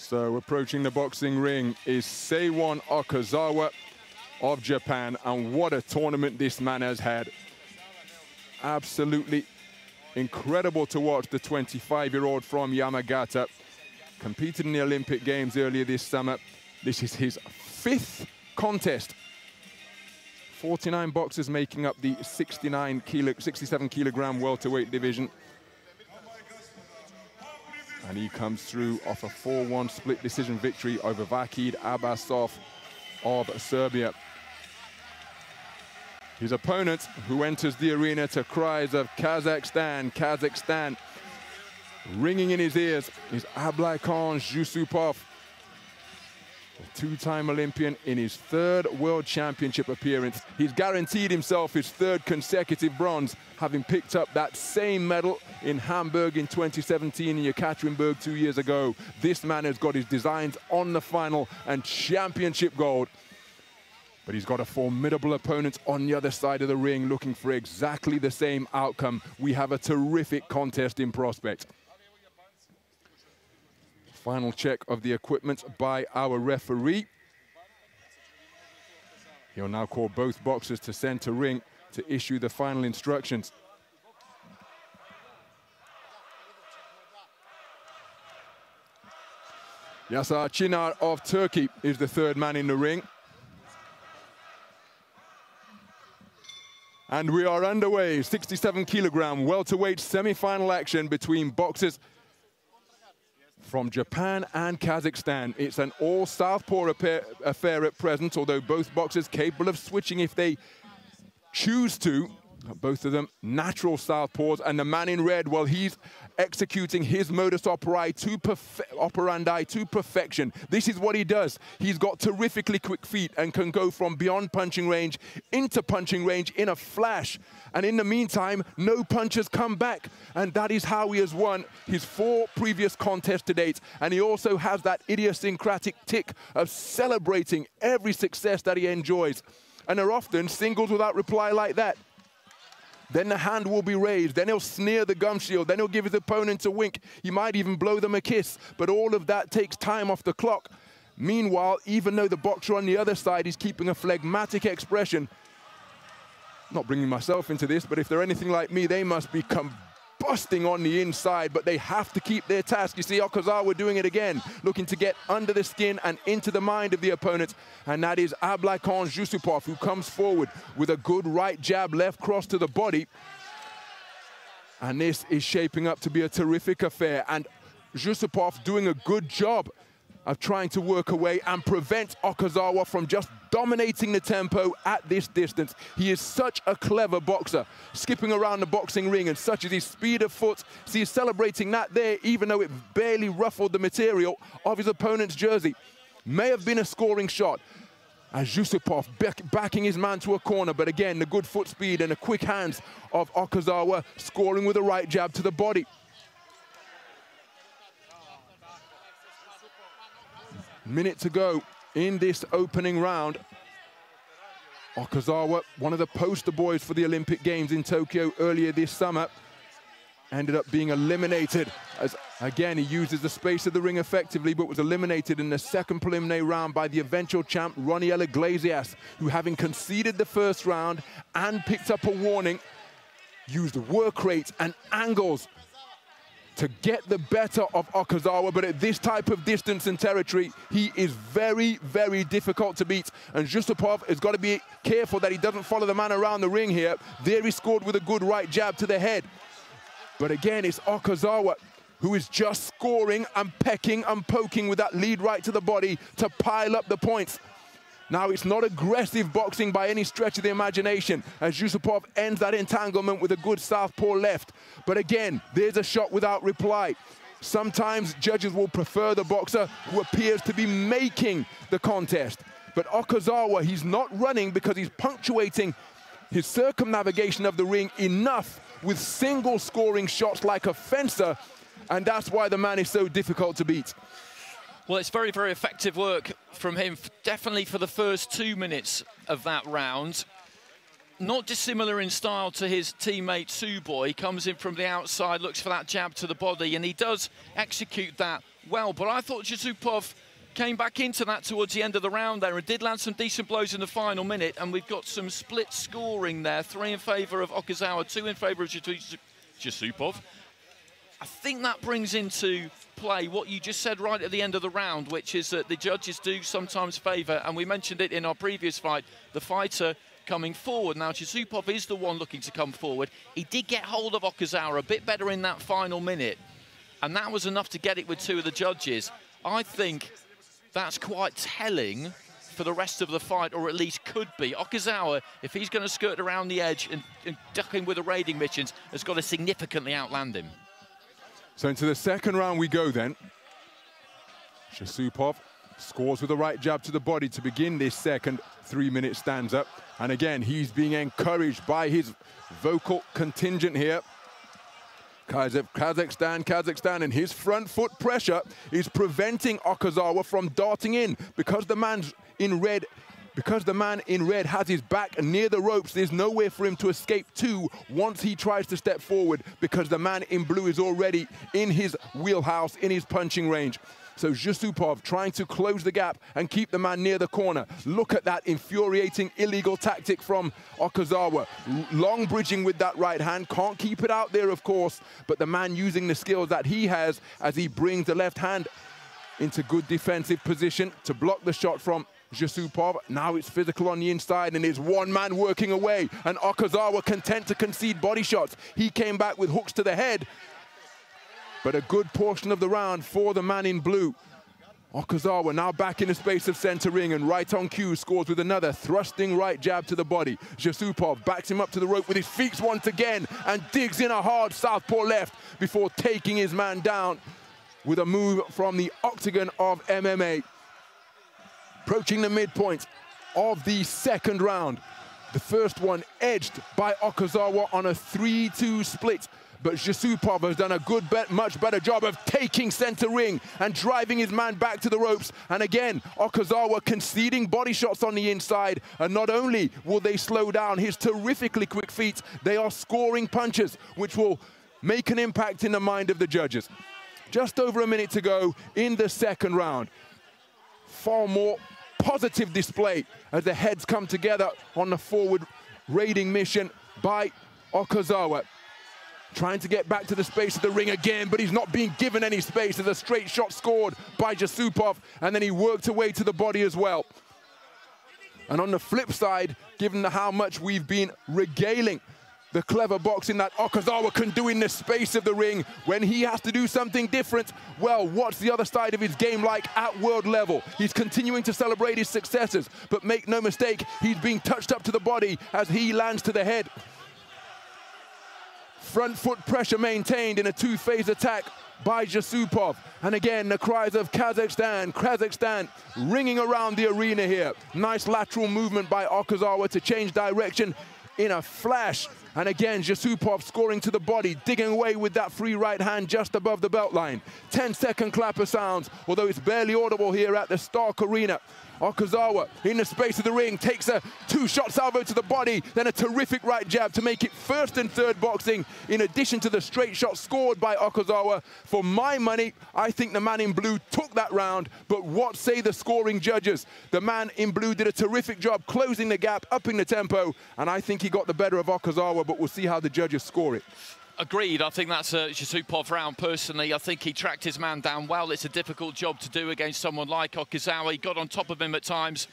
So approaching the boxing ring is Seiwon Okazawa of Japan, and what a tournament this man has had. Absolutely incredible to watch. The 25-year-old from Yamagata competed in the Olympic Games earlier this summer. This is his 5th contest. 49 boxers making up the 67 kilogram welterweight division. And he comes through off a 4-1 split decision victory over Vakid Abbasov of Serbia. His opponent, who enters the arena to cries of Kazakhstan, Kazakhstan, ringing in his ears, is Ablaikhan zhussupov, a 2-time Olympian in his 3rd World Championship appearance. He's guaranteed himself his 3rd consecutive bronze, having picked up that same medal in Hamburg in 2017 and Yekaterinburg 2 years ago. This man has got his designs on the final and championship gold. But he's got a formidable opponent on the other side of the ring looking for exactly the same outcome. We have a terrific contest in prospect. Final check of the equipment by our referee. He'll now call both boxers to center ring to issue the final instructions. Yasar Çınar of Turkey is the 3rd man in the ring. And we are underway. 67 kilogram welterweight semi-final action between boxers from Japan and Kazakhstan. It's an all-southpaw affair at present, although both boxers capable of switching if they choose to. Both of them natural southpaws, and the man in red, well, he's executing his modus operandi to perfection. This is what he does. He's got terrifically quick feet and can go from beyond punching range into punching range in a flash. And in the meantime, no punches come back. And that is how he has won his 4 previous contests to date. And he also has that idiosyncratic tick of celebrating every success that he enjoys. And are often singles without reply like that. Then the hand will be raised, then he'll sneer the gum shield, then he'll give his opponent a wink. He might even blow them a kiss, but all of that takes time off the clock. Meanwhile, even though the boxer on the other side is keeping a phlegmatic expression, not bringing myself into this, but if they're anything like me, they must be combusting on the inside, but they have to keep their task. You see Okazawa doing it again, looking to get under the skin and into the mind of the opponent, and that is Ablaikhan zhussupov, who comes forward with a good right jab, left cross to the body. And this is shaping up to be a terrific affair, and Zhussupov doing a good job of trying to work away and prevent Okazawa from just dominating the tempo at this distance. He is such a clever boxer, skipping around the boxing ring, and such is his speed of foot. See, he's celebrating that there, even though it barely ruffled the material of his opponent's jersey. May have been a scoring shot. As Zhussupov backing his man to a corner, but again, the good foot speed and the quick hands of Okazawa, scoring with a right jab to the body. Minute to go in this opening round. Okazawa, one of the poster boys for the Olympic Games in Tokyo earlier this summer, ended up being eliminated. As again, he uses the space of the ring effectively, but was eliminated in the 2nd preliminary round by the eventual champ, Roniel Iglesias, who, having conceded the 1st round and picked up a warning, used work rates and angles to get the better of Okazawa. But at this type of distance and territory, he is very, very difficult to beat. And Zhussupov has got to be careful that he doesn't follow the man around the ring here. There he scored with a good right jab to the head. But again, it's Okazawa who is just scoring and pecking and poking with that lead right to the body to pile up the points. Now, it's not aggressive boxing by any stretch of the imagination, as Zhussupov ends that entanglement with a good southpaw left. But again, there's a shot without reply. Sometimes judges will prefer the boxer who appears to be making the contest. But Okazawa, he's not running because he's punctuating his circumnavigation of the ring enough with single scoring shots like a fencer, and that's why the man is so difficult to beat. Well, it's very, very effective work from him, definitely for the first 2 minutes of that round. Not dissimilar in style to his teammate Suboy. Comes in from the outside, looks for that jab to the body, and he does execute that well, but I thought Zhussupov came back into that towards the end of the round there and did land some decent blows in the final minute, and we've got some split scoring there, 3 in favour of Okazawa, 2 in favour of Zhussupov. I think that brings into play what you just said right at the end of the round, which is that the judges do sometimes favour, and we mentioned it in our previous fight, the fighter coming forward. Now, Zhussupov is the one looking to come forward. He did get hold of Okazawa a bit better in that final minute, and that was enough to get it with 2 of the judges. I think that's quite telling for the rest of the fight, or at least could be. Okazawa, if he's going to skirt around the edge and duck in with the raiding missions, has got to significantly outland him. So into the second round we go then. Zhussupov scores with the right jab to the body to begin this second 3-minute stanza. And again, he's being encouraged by his vocal contingent here. Kazakhstan, and his front foot pressure is preventing Okazawa from darting in. Because the man's in red, because the man in red has his back near the ropes, there's nowhere for him to escape to once he tries to step forward, because the man in blue is already in his wheelhouse, in his punching range. So Zhussupov trying to close the gap and keep the man near the corner. Look at that infuriating, illegal tactic from Okazawa. Long bridging with that right hand. Can't keep it out there, of course, but the man using the skills that he has as he brings the left hand into good defensive position to block the shot from Zhussupov. Now it's physical on the inside, and it's one man working away, and Okazawa content to concede body shots. He came back with hooks to the head, but a good portion of the round for the man in blue. Okazawa now back in the space of center ring, and right on cue scores with another thrusting right jab to the body. Zhussupov backs him up to the rope with his feet once again and digs in a hard southpaw left before taking his man down with a move from the octagon of MMA. Approaching the midpoint of the second round. The first one edged by Okazawa on a 3-2 split, but Zhussupov has done a much better job of taking center ring and driving his man back to the ropes. And again, Okazawa conceding body shots on the inside, and not only will they slow down his terrifically quick feet, they are scoring punches, which will make an impact in the mind of the judges. Just over a minute to go in the second round. Far more positive display as the heads come together on the forward raiding mission by Okazawa. Trying to get back to the space of the ring again, but he's not being given any space. There's a straight shot scored by Zhussupov, and then he worked away to the body as well. And on the flip side, given how much we've been regaling the clever boxing that Okazawa can do in the space of the ring, when he has to do something different, well, what's the other side of his game like at world level? He's continuing to celebrate his successes, but make no mistake, he's being touched up to the body as he lands to the head. Front foot pressure maintained in a 2-phase attack by Zhussupov. And again, the cries of Kazakhstan ringing around the arena here. Nice lateral movement by Okazawa to change direction in a flash. And again, Zhussupov scoring to the body, digging away with that free right hand just above the belt line. 10-second clapper sounds, although it's barely audible here at the Stark Arena. Okazawa in the space of the ring takes a 2-shot salvo to the body, then a terrific right jab to make it first and third boxing, in addition to the straight shot scored by Okazawa. For my money, I think the man in blue took that round, but what say the scoring judges? The man in blue did a terrific job closing the gap, upping the tempo, and I think he got the better of Okazawa, but we'll see how the judges score it. Agreed. I think that's a Zhussupov round. Personally, I think he tracked his man down well. It's a difficult job to do against someone like Okazawa. He got on top of him at times,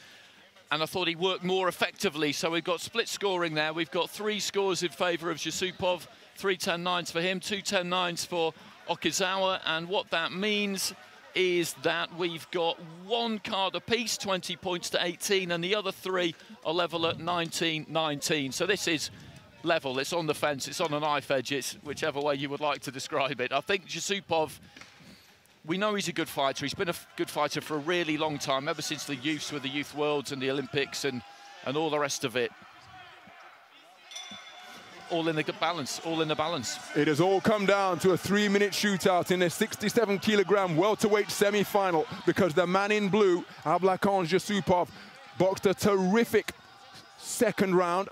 and I thought he worked more effectively. So we've got split scoring there. We've got 3 scores in favour of Zhussupov, 3 10-9s for him, 2 10-9s for Okazawa. And what that means is that we've got 1 card apiece, 20 points to 18, and the other 3 are level at 19-19. So this is level. It's on the fence, it's on a knife edge, it's whichever way you would like to describe it. I think Zhussupov, we know he's a good fighter. He's been a good fighter for a really long time, ever since the youths with the Youth Worlds and the Olympics and all the rest of it. All in the balance, all in the balance. It has all come down to a 3-minute shootout in the 67-kilogram welterweight semi-final, because the man in blue, Ablaikhan Zhussupov, boxed a terrific second round,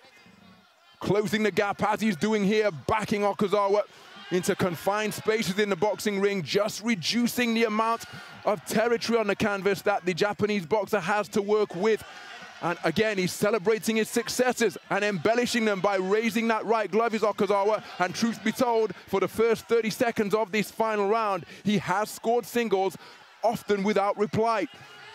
closing the gap as he's doing here, backing Okazawa into confined spaces in the boxing ring, just reducing the amount of territory on the canvas that the Japanese boxer has to work with. And again, he's celebrating his successes and embellishing them by raising that right glove, is Okazawa. And truth be told, for the first 30 seconds of this final round, he has scored singles, often without reply.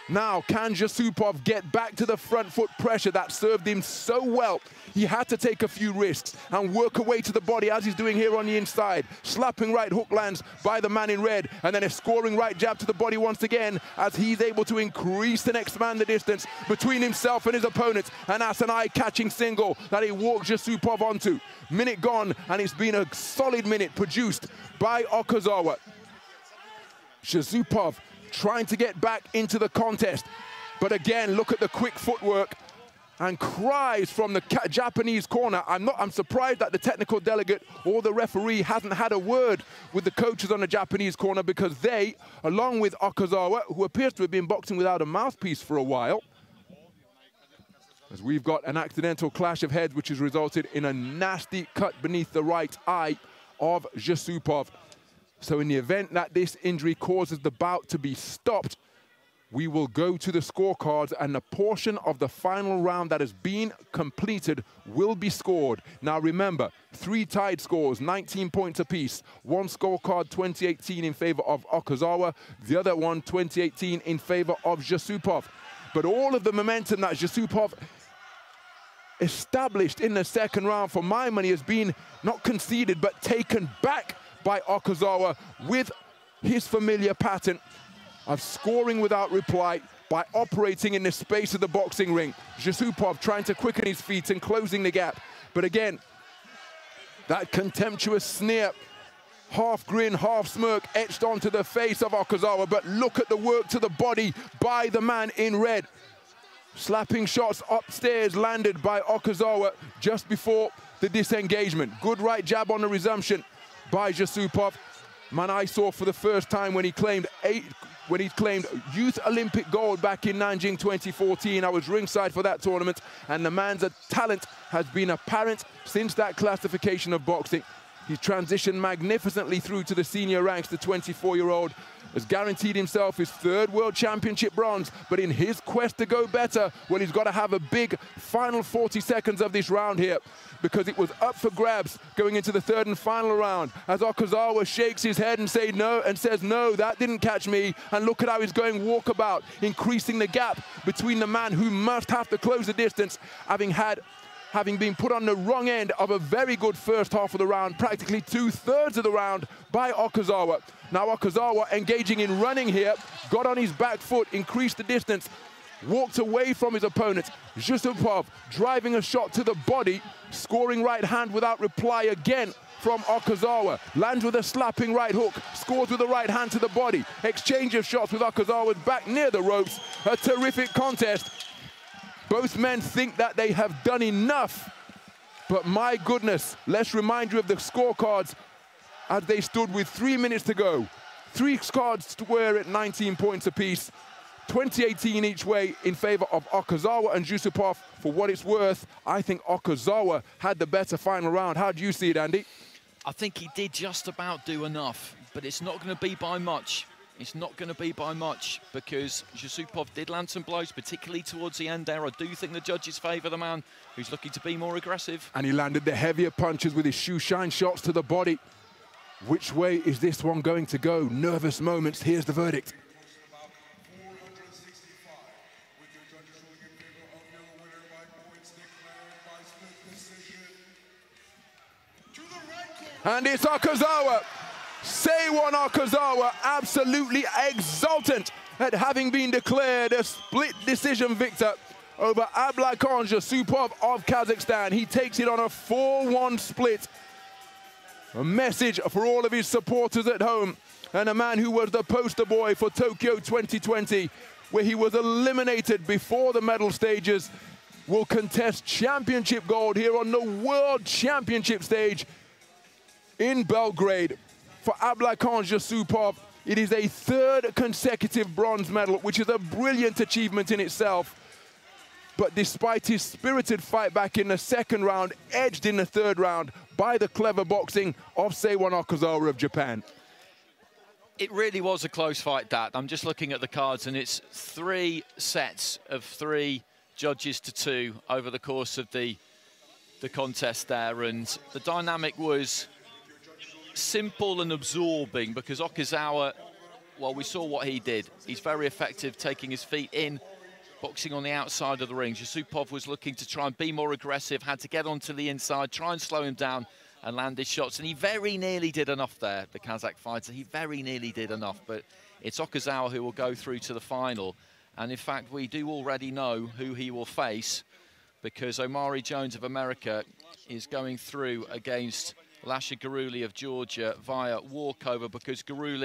Now, can Zhussupov get back to the front foot pressure that served him so well? He had to take a few risks and work away to the body, as he's doing here on the inside. Slapping right hook lands by the man in red, and then a scoring right jab to the body once again, as he's able to increase and expand the distance between himself and his opponent. And that's an eye-catching single that he walked Zhussupov onto. Minute gone, and it's been a solid minute produced by Okazawa. Zhussupov trying to get back into the contest. But again, look at the quick footwork and cries from the Japanese corner. I'm surprised that the technical delegate or the referee hasn't had a word with the coaches on the Japanese corner, because they, along with Okazawa, who appears to have been boxing without a mouthpiece for a while, as we've got an accidental clash of heads which has resulted in a nasty cut beneath the right eye of Zhussupov. So in the event that this injury causes the bout to be stopped, we will go to the scorecards, and the portion of the final round that has been completed will be scored. Now remember, 3 tied scores, 19 points apiece. One scorecard, 2018 in favor of Okazawa, the other one, 2018 in favor of Zhussupov. But all of the momentum that Zhussupov established in the second round, for my money, has been not conceded, but taken back by Okazawa with his familiar pattern of scoring without reply by operating in the space of the boxing ring. Zhussupov trying to quicken his feet and closing the gap. But again, that contemptuous sneer, half grin, half smirk etched onto the face of Okazawa. But look at the work to the body by the man in red. Slapping shots upstairs landed by Okazawa just before the disengagement. Good right jab on the resumption by Zhussupov. Man, I saw for the first time when he claimed Youth Olympic gold back in Nanjing 2014. I was ringside for that tournament, and the man's talent has been apparent since that classification of boxing. He's transitioned magnificently through to the senior ranks. The 24-year-old has guaranteed himself his 3rd World Championship bronze, but in his quest to go better, well, he's got to have a big final 40 seconds of this round here, because it was up for grabs going into the 3rd and final round, as Okazawa shakes his head and says no, that didn't catch me. And look at how he's going walkabout, increasing the gap between the man who must have to close the distance, having been put on the wrong end of a very good first half of the round, practically 2/3 of the round by Okazawa. Now Okazawa engaging in running here, got on his back foot, increased the distance, walked away from his opponent. Zhussupov driving a shot to the body, scoring right hand without reply again from Okazawa. Lands with a slapping right hook, scores with the right hand to the body. Exchange of shots with Okazawa's back near the ropes. A terrific contest. Both men think that they have done enough, but my goodness, let's remind you of the scorecards as they stood with 3 minutes to go. 3 cards were at 19 points apiece, 20-18 each way in favor of Okazawa and Zhussupov. For what it's worth, I think Okazawa had the better final round. How do you see it, Andy? I think he did just about do enough, but it's not going to be by much. It's not going to be by much, because Zhussupov did land some blows, particularly towards the end there. I do think the judges favour the man who's looking to be more aggressive. And he landed the heavier punches with his shoe shine shots to the body. Which way is this one going to go? Nervous moments. Here's the verdict. And it's Okazawa. Sewon Okazawa, absolutely exultant at having been declared a split decision victor over Ablaikhan Zhussupov of Kazakhstan. He takes it on a 4-1 split. A message for all of his supporters at home, and a man who was the poster boy for Tokyo 2020, where he was eliminated before the medal stages, will contest championship gold here on the World Championship stage in Belgrade. For Ablaikhan Zhussupov, it is a 3rd consecutive bronze medal, which is a brilliant achievement in itself. But despite his spirited fight back in the 2nd round, edged in the 3rd round by the clever boxing of Seiwon Okazawa of Japan. It really was a close fight, Dat. I'm just looking at the cards, and it's 3 sets of 3 judges to 2 over the course of the contest there. And the dynamic was simple and absorbing because Okazawa, well, we saw what he did. He's very effective taking his feet in, boxing on the outside of the ring. Zhussupov was looking to try and be more aggressive, had to get onto the inside, try and slow him down and land his shots. And he very nearly did enough there, the Kazakh fighter. He very nearly did enough, but it's Okazawa who will go through to the final. And in fact, we do already know who he will face because Omari Jones of America is going through against Lasha Guruli of Georgia via walkover because Guruli